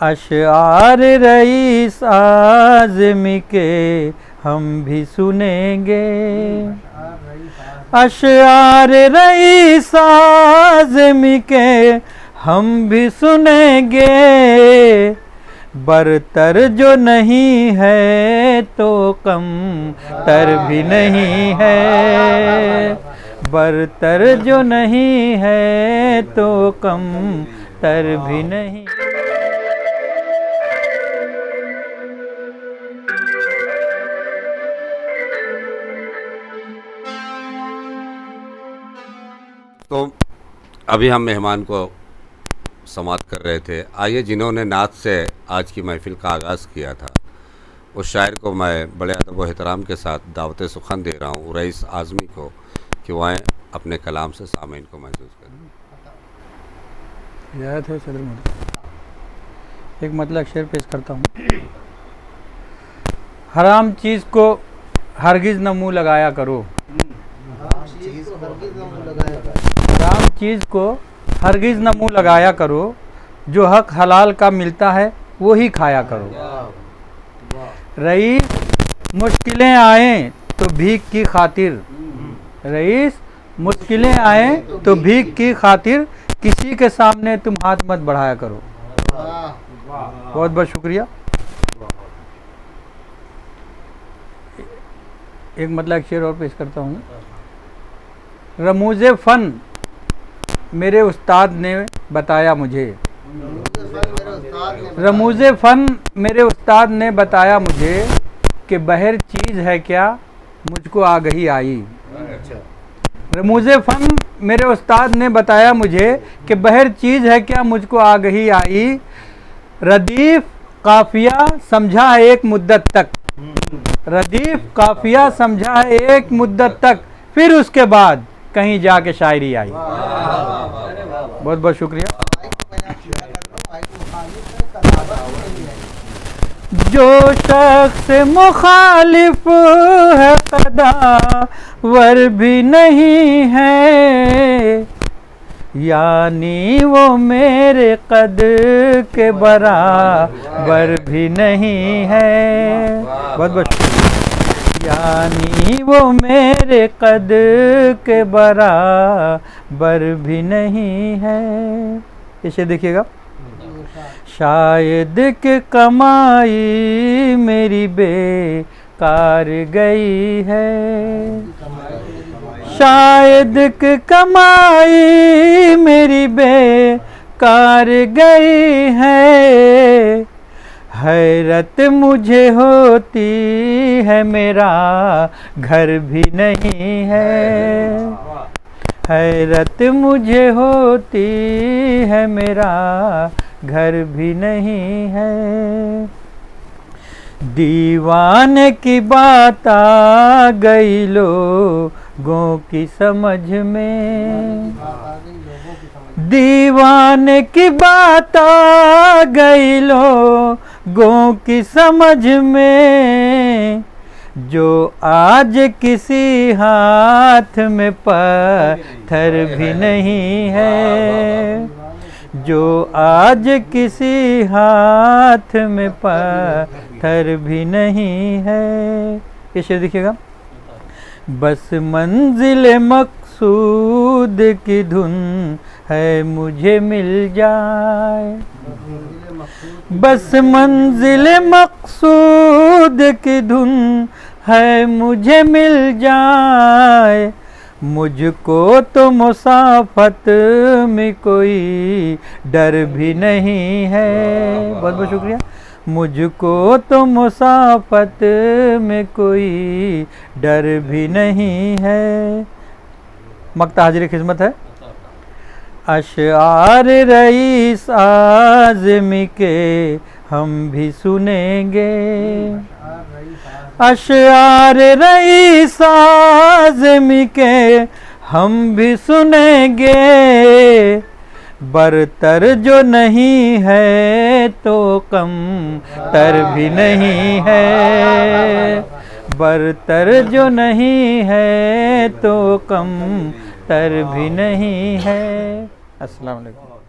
अशआर rice Azmi के हम भी सुनेंगे, अशआर रईस आज़मी के हम भी सुनेंगे। बरतर जो नहीं है तो कम तर भी नहीं है, बरतर जो नहीं है तो कम तर भी नहीं। तो अभी हम मेहमान को समाप्त कर रहे थे। आइए, जिन्होंने नात से आज की महफ़िल का आगाज़ किया था, उस शायर को मैं बड़े अदब व एहतराम के साथ दावत सुखन दे रहा हूँ, रईस आज़मी को, कि वह अपने कलाम से सामीन को महसूस करें। एक मतलब शेर पेश करता हूँ। हराम चीज़ को हरगिज़ न मुँह लगाया करो, हराम चीज़ को हरगिज़ न मुँह लगाया करो, जो हक हलाल का मिलता है वो ही खाया करो। रईस मुश्किलें आएँ तो भीख की खातिर, रईस मुश्किलें आएँ तो भीख की खातिर किसी के सामने तुम हाथ मत बढ़ाया करो। बहुत बहुत शुक्रिया। एक मतलब शेर और पेश करता हूँ। रमूज़े फ़न मेरे उस्ताद ने बताया मुझे, रमूज़े फ़न मेरे उस्ताद ने बताया मुझे, कि बहर चीज़ है क्या मुझको आगही आई। रमूज़े फ़न मेरे उस्ताद ने बताया मुझे, कि बहर चीज़ है क्या मुझको आगही आई। रदीफ़ काफ़िया समझा है एक मुद्दत तक, रदीफ़ काफ़िया समझा है एक मुद्दत तक, फिर उसके बाद कहीं जाके शायरी आई। बहुत बहुत शुक्रिया। जो शख्स मुखालिफ है कदावर भी नहीं है, यानी वो मेरे कद के बराबर भी नहीं है। बहुत बहुत यानी वो मेरे कद के बराबर भी नहीं है। इसे देखिएगा। शायद कि कमाई मेरी बेकार गई है, शायद कि कमाई मेरी बेकार गई है। हैरत मुझे होती है मेरा घर भी नहीं है, हैरत मुझे होती है मेरा घर भी नहीं है। दीवाने की बात आ गई लोगों की समझ में, दीवाने की बात आ गई लोगों की समझ में, जो आज किसी हाथ में पत्थर भी नहीं है, जो आज किसी हाथ में पत्थर भी नहीं है। ये शेर देखिएगा। बस मंजिल मकसूद की धुन है मुझे मिल जाए, बस मंजिल मकसूद की धुन है मुझे मिल जाए। मुझको तो मुसाफत में कोई डर भी नहीं है। बहुत बहुत शुक्रिया। मुझको तो मुसाफत में कोई डर भी नहीं है। मक्ता हाजिर खिदमत है। अशआर रईस आज़मी के हम भी सुनेंगे, अशआर रईस आज़मी के हम भी सुनेंगे। बरतर जो नहीं है तो कम तर भी नहीं है, बरतर जो नहीं है तो कम तर भी नहीं है। अस्सलाम वालेकुम।